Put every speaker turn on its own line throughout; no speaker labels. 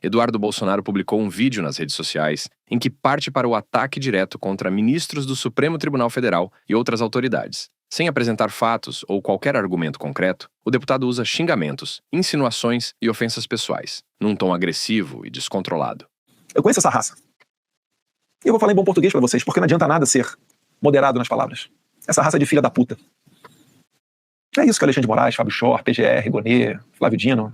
Eduardo Bolsonaro publicou um vídeo nas redes sociais em que parte para o ataque direto contra ministros do Supremo Tribunal Federal e outras autoridades. Sem apresentar fatos ou qualquer argumento concreto, o deputado usa xingamentos, insinuações e ofensas pessoais, num tom agressivo e descontrolado.
Eu conheço essa raça. E eu vou falar em bom português pra vocês, porque não adianta nada ser moderado nas palavras. Essa raça de filha da puta. É isso que Alexandre de Moraes, Fábio Shor, PGR, Gonê, Flávio Dino,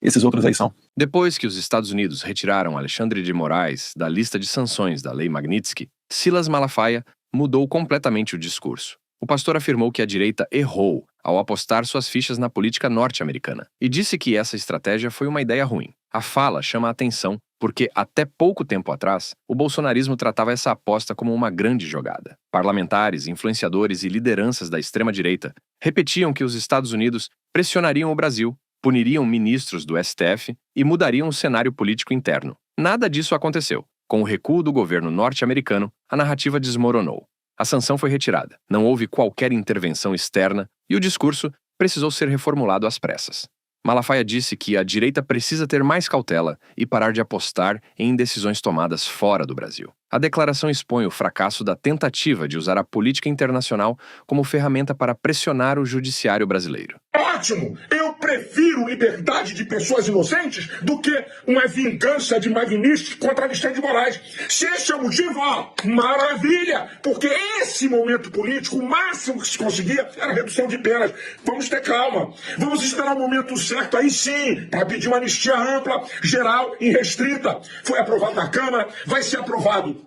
esses outros aí são.
Depois que os Estados Unidos retiraram Alexandre de Moraes da lista de sanções da Lei Magnitsky, Silas Malafaia mudou completamente o discurso. O pastor afirmou que a direita errou ao apostar suas fichas na política norte-americana e disse que essa estratégia foi uma ideia ruim. A fala chama a atenção porque, até pouco tempo atrás, o bolsonarismo tratava essa aposta como uma grande jogada. Parlamentares, influenciadores e lideranças da extrema-direita repetiam que os Estados Unidos pressionariam o Brasil, puniriam ministros do STF e mudariam o cenário político interno. Nada disso aconteceu. Com o recuo do governo norte-americano, a narrativa desmoronou. A sanção foi retirada, não houve qualquer intervenção externa e o discurso precisou ser reformulado às pressas. Malafaia disse que a direita precisa ter mais cautela e parar de apostar em decisões tomadas fora do Brasil. A declaração expõe o fracasso da tentativa de usar a política internacional como ferramenta para pressionar o judiciário brasileiro.
Ótimo! Eu prefiro liberdade de pessoas inocentes do que uma vingança de Magnitsky contra Alexandre de Moraes. Se esse é o motivo, ó, maravilha! Porque esse momento político, o máximo que se conseguia era a redução de penas. Vamos ter calma. Vamos esperar o momento certo aí sim, para pedir uma anistia ampla, geral e restrita. Foi aprovado na Câmara, vai ser aprovado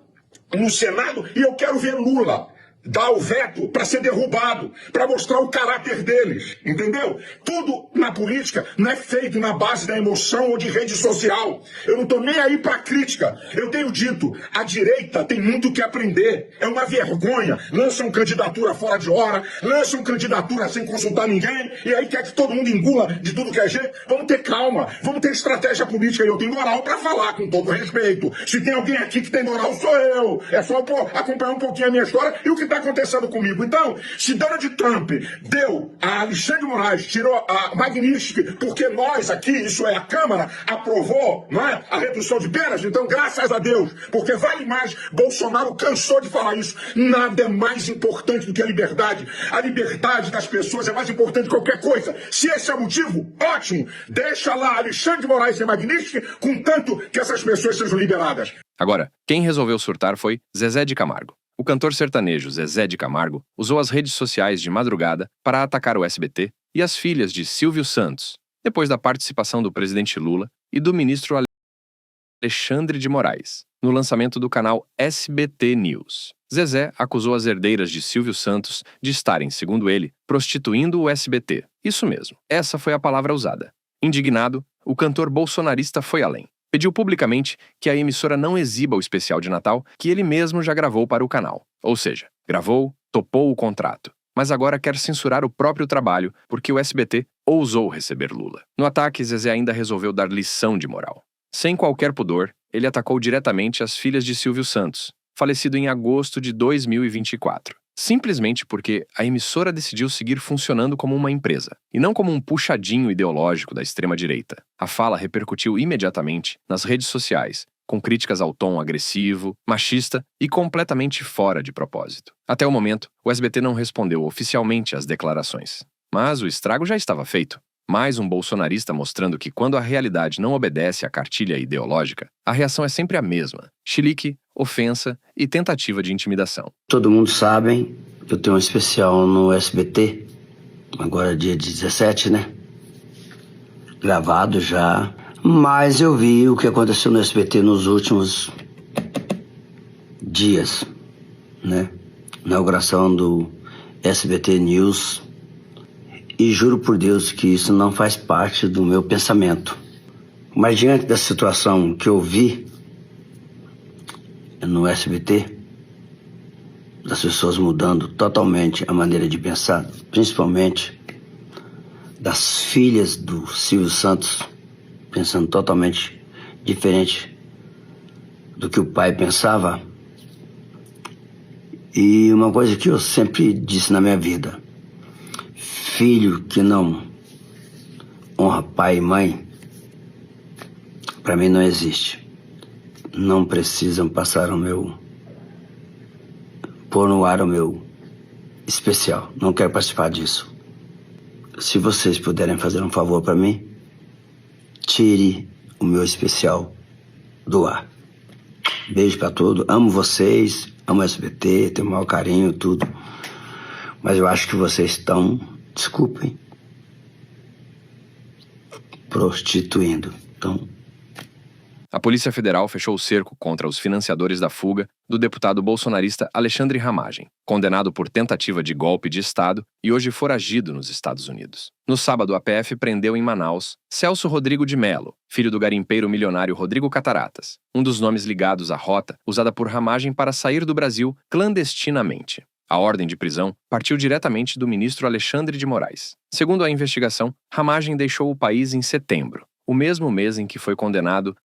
no Senado e eu quero ver Lula dar o veto para ser derrubado, para mostrar o caráter deles, entendeu? Tudo na política não é feito na base da emoção ou de rede social. Eu não tô nem aí para crítica. Eu tenho dito, a direita tem muito o que aprender. É uma vergonha. Lançam candidatura fora de hora, lançam candidatura sem consultar ninguém, e aí quer que todo mundo engula de tudo que é jeito. Vamos ter calma, vamos ter estratégia política e eu tenho moral para falar com todo respeito. Se tem alguém aqui que tem moral, sou eu. É só acompanhar um pouquinho a minha história e o que está acontecendo comigo. Então, se Donald Trump deu a Alexandre de Moraes, tirou a Magnitsky, porque nós aqui, isso é a Câmara, aprovou, não é, a redução de penas, então graças a Deus, porque vale mais, Bolsonaro cansou de falar isso, nada é mais importante do que a liberdade. A liberdade das pessoas é mais importante que qualquer coisa. Se esse é o motivo, ótimo, deixa lá Alexandre de Moraes e Magnitsky, contanto que essas pessoas sejam liberadas.
Agora, quem resolveu surtar foi Zezé de Camargo. O cantor sertanejo Zezé de Camargo usou as redes sociais de madrugada para atacar o SBT e as filhas de Silvio Santos, depois da participação do presidente Lula e do ministro Alexandre de Moraes, no lançamento do canal SBT News. Zezé acusou as herdeiras de Silvio Santos de estarem, segundo ele, prostituindo o SBT. Isso mesmo, essa foi a palavra usada. Indignado, o cantor bolsonarista foi além. Pediu publicamente que a emissora não exiba o especial de Natal que ele mesmo já gravou para o canal. Ou seja, gravou, topou o contrato, mas agora quer censurar o próprio trabalho porque o SBT ousou receber Lula. No ataque, Zezé ainda resolveu dar lição de moral. Sem qualquer pudor, ele atacou diretamente as filhas de Silvio Santos, falecido em agosto de 2024. Simplesmente porque a emissora decidiu seguir funcionando como uma empresa, e não como um puxadinho ideológico da extrema-direita. A fala repercutiu imediatamente nas redes sociais, com críticas ao tom agressivo, machista e completamente fora de propósito. Até o momento, o SBT não respondeu oficialmente às declarações. Mas o estrago já estava feito. Mais um bolsonarista mostrando que quando a realidade não obedece à cartilha ideológica, a reação é sempre a mesma: chilique, ofensa e tentativa de intimidação.
Todo mundo sabe que eu tenho um especial no SBT, agora dia 17, né? Gravado já, mas eu vi o que aconteceu no SBT nos últimos dias, né? Inauguração do SBT News. E juro por Deus que isso não faz parte do meu pensamento. Mas diante da situação que eu vi no SBT, das pessoas mudando totalmente a maneira de pensar, principalmente das filhas do Silvio Santos, pensando totalmente diferente do que o pai pensava. E uma coisa que eu sempre disse na minha vida: filho que não honra pai e mãe Para mim não existe. Não precisam pôr no ar o meu especial. Não quero participar disso. Se vocês puderem fazer um favor para mim, tire o meu especial do ar. Beijo para todos. Amo vocês, amo o SBT, tenho o maior carinho, tudo. Mas eu acho que vocês estão, desculpem, prostituindo. Então,
A Polícia Federal fechou o cerco contra os financiadores da fuga do deputado bolsonarista Alexandre Ramagem, condenado por tentativa de golpe de Estado e hoje foragido nos Estados Unidos. No sábado, a PF prendeu em Manaus Celso Rodrigo de Mello, filho do garimpeiro milionário Rodrigo Cataratas, um dos nomes ligados à rota usada por Ramagem para sair do Brasil clandestinamente. A ordem de prisão partiu diretamente do ministro Alexandre de Moraes. Segundo a investigação, Ramagem deixou o país em setembro, o mesmo mês em que foi condenado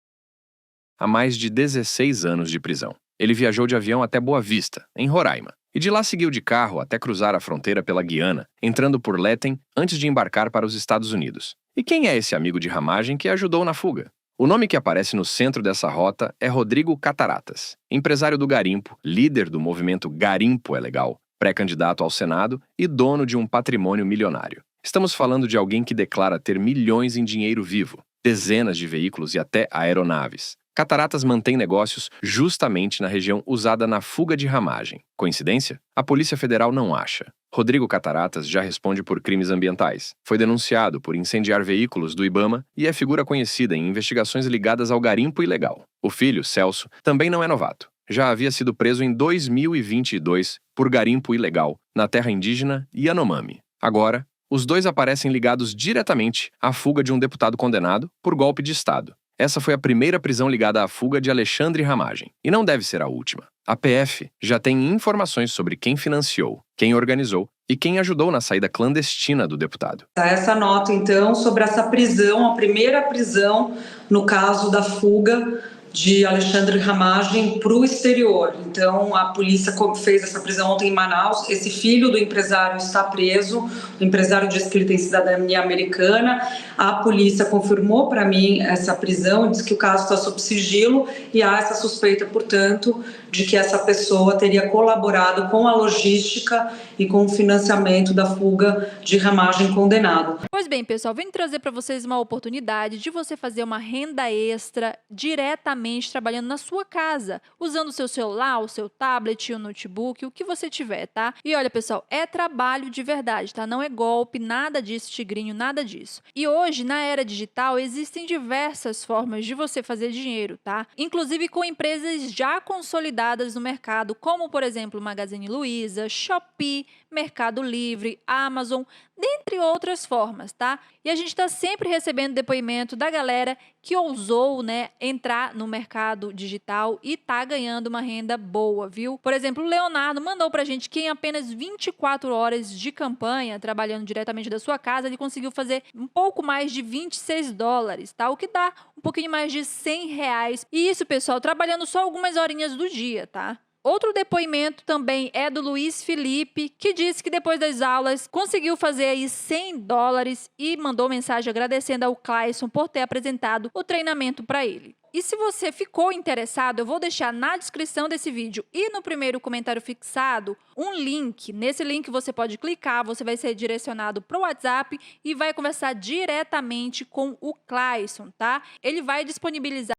a mais de 16 anos de prisão. Ele viajou de avião até Boa Vista, em Roraima, e de lá seguiu de carro até cruzar a fronteira pela Guiana, entrando por Letem antes de embarcar para os Estados Unidos. E quem é esse amigo de Ramagem que ajudou na fuga? O nome que aparece no centro dessa rota é Rodrigo Cataratas, empresário do garimpo, líder do movimento Garimpo é Legal, pré-candidato ao Senado e dono de um patrimônio milionário. Estamos falando de alguém que declara ter milhões em dinheiro vivo, dezenas de veículos e até aeronaves. Cataratas mantém negócios justamente na região usada na fuga de Ramagem. Coincidência? A Polícia Federal não acha. Rodrigo Cataratas já responde por crimes ambientais. Foi denunciado por incendiar veículos do Ibama e é figura conhecida em investigações ligadas ao garimpo ilegal. O filho, Celso, também não é novato. Já havia sido preso em 2022 por garimpo ilegal na terra indígena Yanomami. Agora, os dois aparecem ligados diretamente à fuga de um deputado condenado por golpe de Estado. Essa foi a primeira prisão ligada à fuga de Alexandre Ramagem. E não deve ser a última. A PF já tem informações sobre quem financiou, quem organizou e quem ajudou na saída clandestina do deputado.
Essa nota, então, sobre essa prisão, a primeira prisão no caso da fuga de Alexandre Ramagem para o exterior. Então, a polícia fez essa prisão ontem em Manaus. Esse filho do empresário está preso. O empresário diz que ele tem cidadania americana. A polícia confirmou para mim essa prisão, diz que o caso está sob sigilo e há essa suspeita, portanto, de que essa pessoa teria colaborado com a logística e com o financiamento da fuga de Ramagem condenado.
Pois bem, pessoal, vim trazer para vocês uma oportunidade de você fazer uma renda extra diretamente trabalhando na sua casa, usando o seu celular, o seu tablet, o notebook, o que você tiver, tá? E olha, pessoal, é trabalho de verdade, tá? Não é golpe, nada disso, tigrinho, nada disso. E hoje, na era digital, existem diversas formas de você fazer dinheiro, tá? Inclusive com empresas já consolidadas no mercado, como, por exemplo, Magazine Luiza, Shopee, Mercado Livre, Amazon, dentre outras formas, tá? E a gente está sempre recebendo depoimento da galera que ousou, né, entrar no mercado digital e tá ganhando uma renda boa, viu? Por exemplo, o Leonardo mandou pra gente que em apenas 24 horas de campanha, trabalhando diretamente da sua casa, ele conseguiu fazer um pouco mais de $26, tá? O que dá um pouquinho mais de R$100. E isso, pessoal, trabalhando só algumas horinhas do dia, tá? Outro depoimento também é do Luiz Felipe, que disse que depois das aulas conseguiu fazer aí $100 e mandou mensagem agradecendo ao Clayson por ter apresentado o treinamento para ele. E se você ficou interessado, eu vou deixar na descrição desse vídeo e no primeiro comentário fixado um link. Nesse link você pode clicar, você vai ser direcionado para o WhatsApp e vai conversar diretamente com o Clayson, tá? Ele vai disponibilizar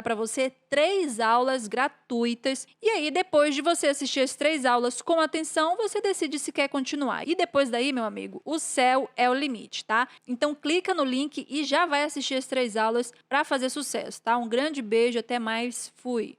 para você 3 aulas gratuitas e aí depois de você assistir as 3 aulas com atenção, você decide se quer continuar. E depois daí, meu amigo, o céu é o limite, tá? Então clica no link e já vai assistir as 3 aulas para fazer sucesso, tá? Um grande beijo, até mais, fui!